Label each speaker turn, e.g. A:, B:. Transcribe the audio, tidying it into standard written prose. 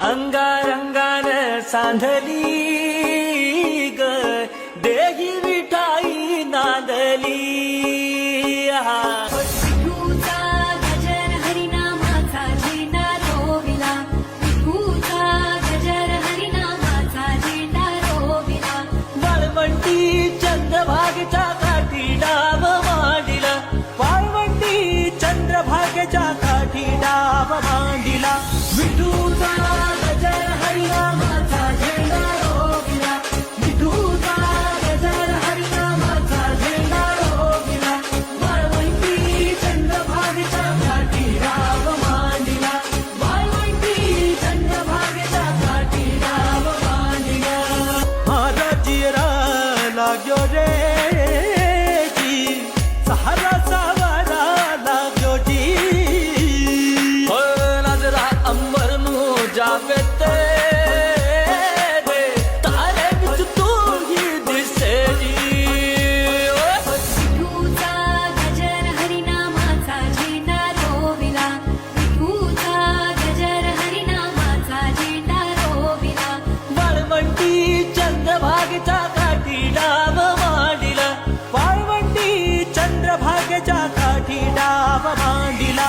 A: अंगारंगान सांधली ग देही विठाई नांदली
B: विठूचा गजर हरिनामाचा झेंडा रोविला विठूचा गजर हरिनामाचा झेंडा रोविला
A: वाळवंटी चंद्रभागेच्या काठी डाव मांडिला वाळवंटी चंद्रभागेच्या काठी डाव मांडिला विठूचा गजर हरिनामाचा झेंडा रोविला विठूचा गजर हरिनामाचा झेंडा रोविला वाळवंटी चंद्रभागेच्या काठी डाव मांडिला वाळवंटी चंद्रभागेच्या काठी डाव मांडिला महाराजियरा लाग्यो रे जी सहारा सावरा लाग्यो जी हो नजरा अंबर नु जावे ते रे तारे विच तू ही दिसे जी
B: विठूचा गजर हरिनामाचा झेंडा रोविला विठूचा गजर हरिनामाचा झेंडा रोविला
A: वाळवंटी चंद्रभागेच्या काठी डाव मांडिला वाळवंटी चंद्रभागेच्या काठी डाव मांडिला